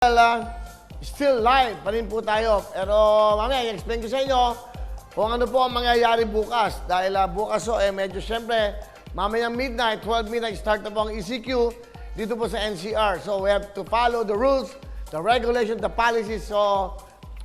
Well, still live pa rin po tayo. Pero mamaya, i-explain ko sa inyo kung ano po ang mangyayari bukas. Dahil bukas medyo syempre, mamaya midnight, 12 midnight, start na po ang ECQ dito po sa NCR. So we have to follow the rules, the regulations, the policies. So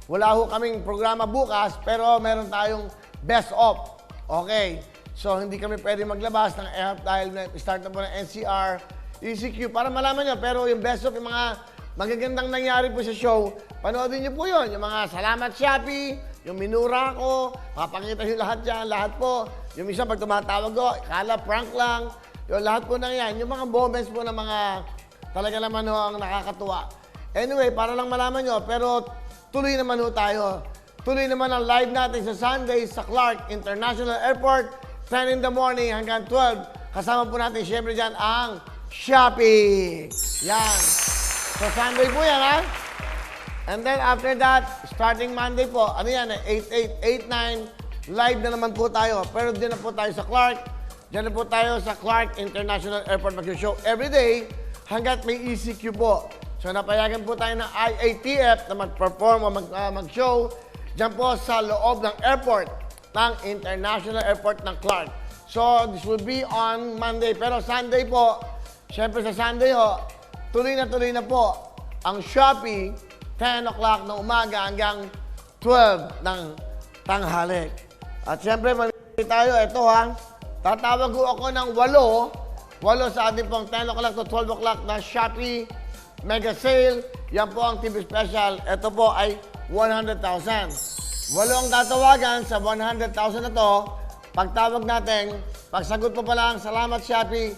wala ho kaming programa bukas, pero meron tayong best of. Okay. So hindi kami pwede maglabas ng app dahil start na po ng NCR, ECQ para malaman nyo. Pero yung best of, yung mga magagandang nangyari po sa show, panoodin niyo po yun. Yung mga salamat Shopee, yung minura ko, papakita nyo lahat yan, lahat po. Yung isa pag tumatawag ko, kala prank lang. Yung lahat po na yan, yung mga moments po na mga talaga naman ho ang nakakatuwa. Anyway, para lang malaman nyo, pero tuloy naman ho tayo. Tuloy naman ang live natin sa Sunday sa Clark International Airport, 10 in the morning hanggang 12. Kasama po natin syempre dyan ang Shopee. Yan. So, Sunday po yan, ha? And then, after that, starting Monday po, ano yan, 8, 9, live na naman po tayo. Pero dyan na po tayo sa Clark. Dyan na po tayo sa Clark International Airport mag-show every day hanggat may ECQ po. So, napayagan po tayo ng IATF na mag-perform o mag-show dyan po sa loob ng airport, ng International Airport ng Clark. So, this will be on Monday. Pero Sunday po, syempre sa Sunday tuloy na po ang Shopee, 10 o'clock ng umaga hanggang 12 ng tanghali. At syempre, mamili tayo, ito tatawag ko ako ng 8 sa ating pong 10 o'clock to 12 o'clock na Shopee Mega Sale. Yan po ang TV special. Ito po ay 100,000. 8 ang tatawagan sa 100,000 na to. Pagtawag natin, pagsagot mo pa lang, salamat Shopee,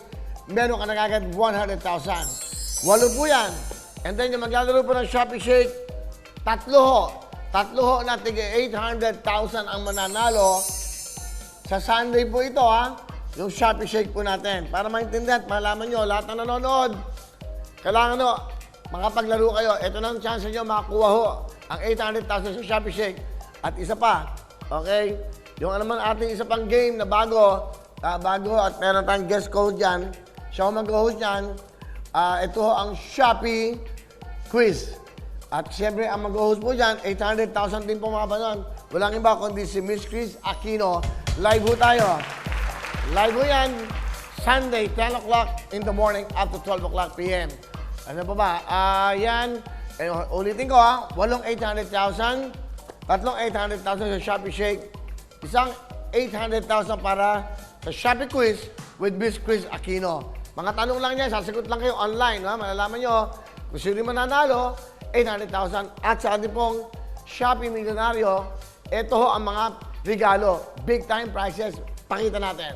meron ka na agad 100,000. 8 po yan. And then yung maglalaro po ng Shopee Shake, 3 na tige 800,000 ang mananalo. Sa Sunday po ito yung Shopee Shake po natin. Para maintindihan at malaman nyo, lahat ng nanonood, kailangan makapaglaro kayo. Ito na ang chance nyo makakuha ang 800,000 sa Shopee Shake. At isa pa, okay? Yung naman ating isa pang game na bago at meron tayong guest code dyan. Siya mag-host dyan. Ito ang Shopee Quiz. At siyempre, ang mag-host po dyan, 800,000 din po mga panon. Walang iba kundi si Miss Chris Aquino. Live po tayo. Live po yan, Sunday, 10 o'clock in the morning up to 12 o'clock p.m. Ano pa ba? Yan. Ulitin ko 8 800,000. 3 800,000 sa Shopee Shake. Isang 800,000 para sa Shopee Quiz with Miss Chris Aquino. Mga tanong lang yan, sasagot lang kayo online. Malalaman nyo, kung sino mananalo, 800,000. At sa ating pong Shopee Milyonaryo, ito ang mga regalo. Big time prizes. Pakita natin.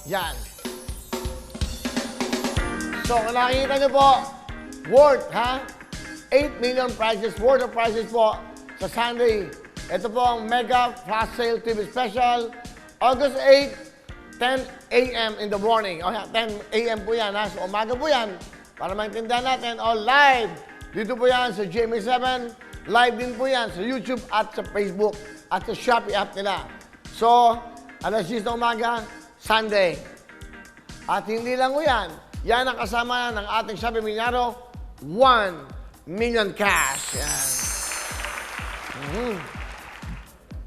Yan. So, kung nakikita nyo po, worth, 8 million prizes, worth of prizes po sa Sunday. Ito po ang Mega Flash Sale TV Special, August 8, 10 a.m. in the morning. 10 a.m. po yan, So, umaga po yan. Para maintindihan natin, live. Dito po yan sa GMA7. Live din po yan sa YouTube at sa Facebook at sa Shopee app nila. So, alas 10 na umaga, Sunday. At hindi lang po yan. Yan ang kasama ng ating Shopee Milyonaryo, 1 million cash. Yan.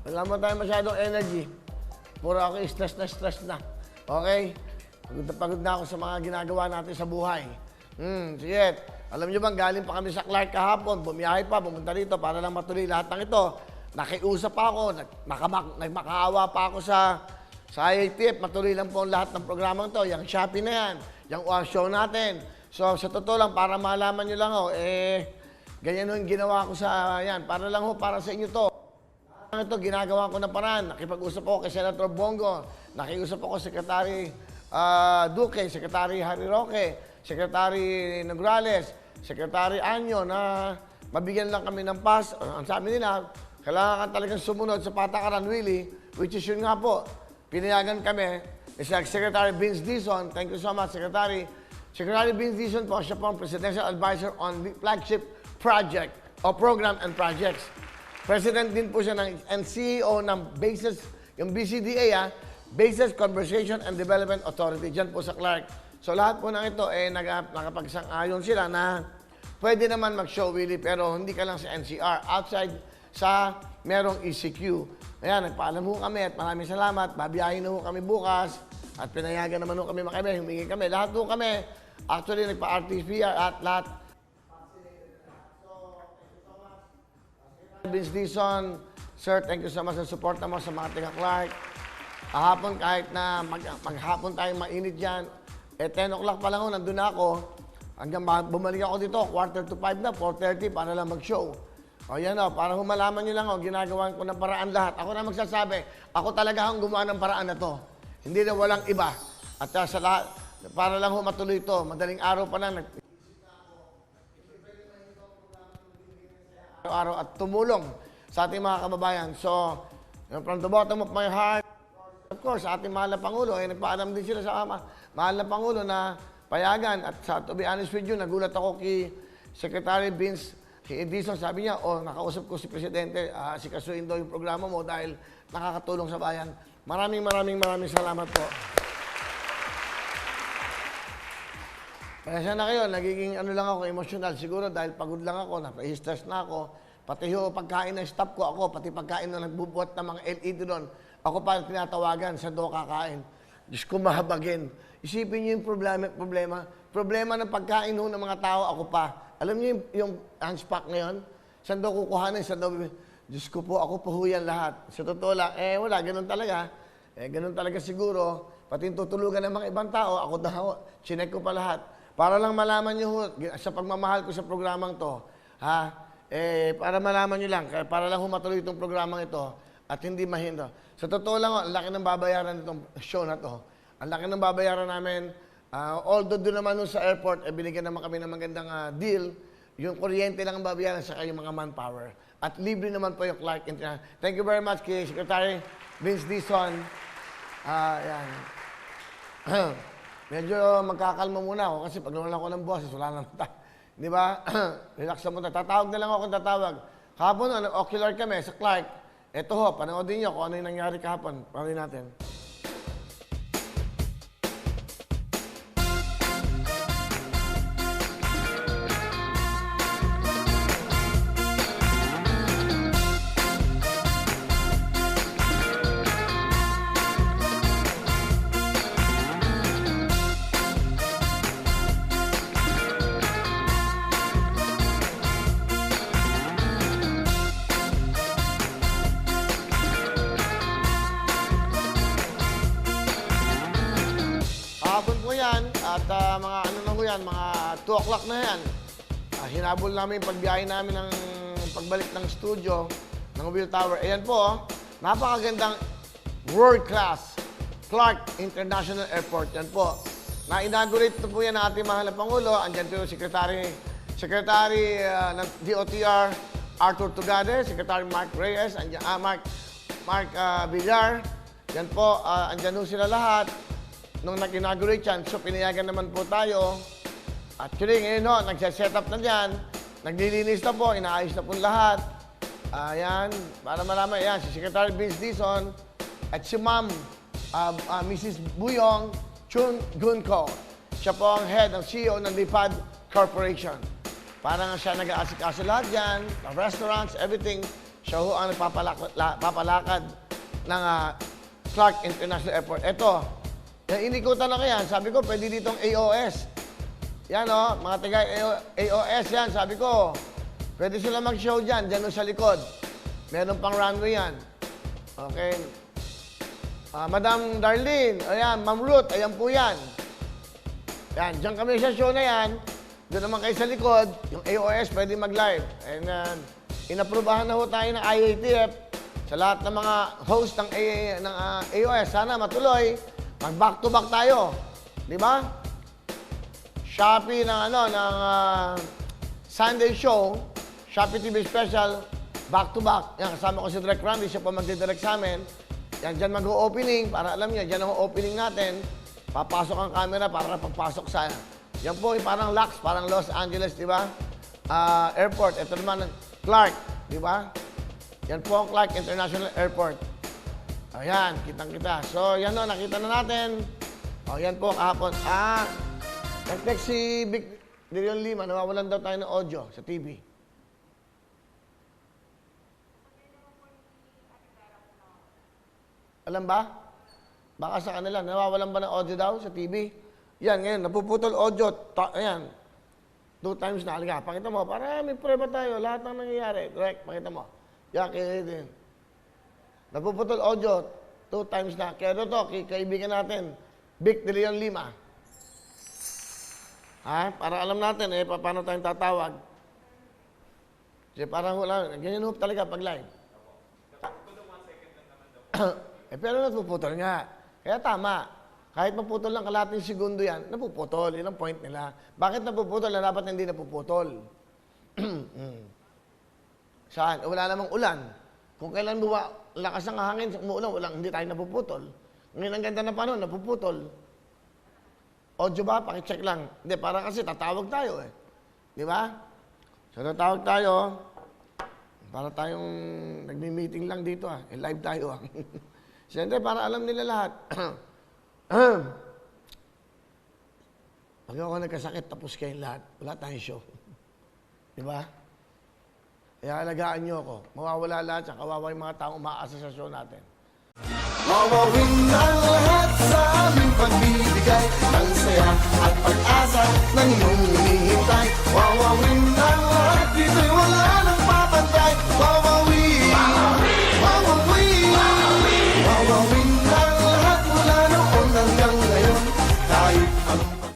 Wala mo tayo masyadong energy. Puro ako stress na. Okay? Pagod na ako sa mga ginagawa natin sa buhay. Sige. Alam niyo bang galing pa kami sa Clark kahapon, bumiyahe pa, pumunta dito para lang matuloy lahat ng ito. Nakiusap pa ako, nagmakaawa pa ako sa IATF, matuloy lang po ang lahat ng programang to. Yung Shopee na yan, yung show natin. So, sa totoo lang, para malaman nyo lang ganyan yung ginawa ko sa yan. Para lang para sa inyo to. Ito, ginagawa ko na paraan. Nakipag-usap ako kay Senator Bongo. Nakiusap ako kay Secretary Duque, Secretary Harry Roque, Secretary Nograles, Secretary Anyo na mabigyan lang kami ng pass. Ang sabi nila, kailangan ka talagang sumunod sa patakaran, Willie, which is yun nga po. Pinayagan kami ni Secretary Vince Dizon. Thank you so much, Secretary. Secretary Vince Dizon po, siya po ang Presidential Advisor on the Flagship Project o Program and Projects. President din po siya and CEO ng BASES, yung BCDA, Basis Conservation and Development Authority, dyan po sa Clark. So lahat po ng ito, nakapag-sang-ayon sila na pwede naman mag-show, Willie, pero hindi ka lang sa NCR. Outside sa merong ECQ. Ayan, nagpaalam ho kami at maraming salamat. Babiyahin na ho kami bukas at pinayagan naman ho kami makibay, humingi kami. Lahat ho kami, actually, nagpa-RTPR at lahat. Vince Dizon, sir, thank you so much sa support mo sa mga taga-Clark. Kahapon, kahit na maghapon tayo mainit dyan, 10 o'clock pa lang ho, nandun na ako. Hanggang bumalik ako dito, 4:45 na, 4:30 para lang mag-show. O yan o, para humalaman nyo lang o, ginagawa ko ng paraan lahat. Ako na magsasabi, ako talaga ang gumawa ng paraan na to. Hindi na walang iba. At sa lahat, para lang matuloy ito, madaling araw pa lang, araw at tumulong sa ating mga kababayan. So, from the bottom of my heart, of course, sa ating mahal na Pangulo, nagpaalam din sila sa mahal na Pangulo na payagan. At to be honest with you, nagulat ako kay Secretary Vince Dizon. Sabi niya, nakausap ko si Presidente, sikasuin daw yung programa mo dahil nakakatulong sa bayan. Maraming salamat po. Kaya na kayo, nagiging lang ako, emotional. Siguro dahil pagod lang ako, napa-stress na ako. Pati yung pagkain ng staff ko ako, pati pagkain na nagbubuhat ng mga LED doon, ako pa tinatawagan, sa do kakain. Diyos ko, mahabagin. Isipin niyo yung problema ng pagkain ng mga tao, ako pa. Alam niyo yung handspack ngayon? Saan daw kukuhanin? Saan daw bibili? Diyos ko po, ako puhuyan lahat. Sa totoo lang, wala, ganun talaga. Ganun talaga siguro. Pati tutulugan ng mga ibang tao, ako daw, chinek ko pa lahat. Para lang malaman niyo sa pagmamahal ko sa programang to, para malaman niyo lang, para lang humatuloy itong programang ito at hindi mahinda. Sa totoo lang, ang laki ng babayaran itong show na to. Ang laki ng babayaran namin. Although doon naman sa airport, binigyan naman kami ng magandang deal. Yung kuryente lang ang babayaran sa yung mga manpower. At libre naman po yung Clark International. Thank you very much kay Secretary Vince Dizon. Yan. Medyo magkakalma muna ako kasi pag nawalan ko ng boses, wala naman tayo. Di ba? Relax na muna. Tatawag na lang ako kung tatawag. Kahapon, ocular kami sa Clark. Ito ho, panoodin nyo kung ano yung nangyari kahapon. Panoodin natin. Kahapon po yan, at mga mga 2 o'clock na yan. Hinabol namin yung pagbiyahe namin ng pagbalik ng studio ng Will Tower. Ayan po, napakagandang world-class Clark International Airport. Yan po. Na-inaugurate po yan ng ating mahal na Pangulo. Andyan po yung Secretary ng DOTR, Arthur Tugade, Secretary Mark Reyes, andyan, Mark Villar. Yan po, andyan po sila lahat. Nung nag-inaugurate yan, so pinayagan naman po tayo. Actually, ngayon nagse-set up na dyan. Naglilinis na po, inaayos na po lahat. Ayan, para malaman, yan, si Secretary Vince Dizon at si Ma'am Mrs. Buyong Chun Gunko. Siya po ang head, ang CEO ng Lipad Corporation. Parang siya nag-aasikaso lahat dyan, restaurants, everything. Siya ho ang nagpapalakad ng Clark International Airport. Ito, inikutan ako yan. Sabi ko, pwede ditong AOS. Yan mga taga AOS yan. Sabi ko, pwede sila mag-show dyan, dyan sa likod. Meron pang runway yan. Okay. Madam Darlene, ayan, Ma'am Ruth, ayan po yan. Yan, dyan kami sa show na yan. Doon naman kayo sa likod, yung AOS pwede mag-live. And inaprubahan na ho tayo ng IATF sa lahat ng mga host ng AOS. Sana matuloy. Mag-back-to-back tayo. Di ba? Shopee ng Sunday show, Shopee TV special, back-to-back. Yan, kasama ko si Direk Randy, siya pa magdidirect sa amin. Yan, dyan mag-o-opening, para alam niyo, dyan ang opening natin. Papasok ang camera para pagpasok sa... Yan po, parang LAX, parang Los Angeles, di ba? Airport. Ito naman, Clark, di ba? Yan po ang Clark International Airport. Ayan, kitang-kita. So, yan nakita na natin. O, yan po, kahapon. Nag-text si Milyon 5, nawawalan daw tayo ng audio sa TV. Alam ba? Baka sa kanila, nawawalan ba ng audio daw sa TV? Yan, ngayon, napuputol audio. Ayan, 2 times na. Halika, pakita mo. Para may prueba tayo. Lahat ng nangyayari. Direct, pakita mo. Yan, kaya din. Napuputol audio. 2 times na. Kaya ito, kaibigan natin. Vic de Leon 5. Ha? Para alam natin, paano tayong tatawag. Kasi parang wala. Ganyan hoop talaga pag live. Pero napuputol nga. Kaya tama. Kahit maputol lang kalating segundo yan, napuputol. Yun ang point nila. Bakit napuputol na dapat hindi napuputol? Saan? Wala namang ulan. Kung kailan lakas ang hangin, umuulan, hindi tayo napuputol. Ngayon ang ganda na panahon, napuputol. Audio ba? Pakicheck lang. Hindi, para kasi tatawag tayo eh. Di ba? So tatawag tayo. Para tayong nagmi-meeting lang dito ah. Live tayo ah. Siyempre, para alam nila lahat. Pag ako nagkasakit, tapos kayong lahat. Wala tayong show. Di ba? Kaya alagaan nyo ako. Mawawala lahat siya. Kawawa yung mga taong umaasa sa show natin. Mawawin ang lahat sa aming pagbibigay ng saya at pag-asa ng iyong hinihintay. Wawawin ang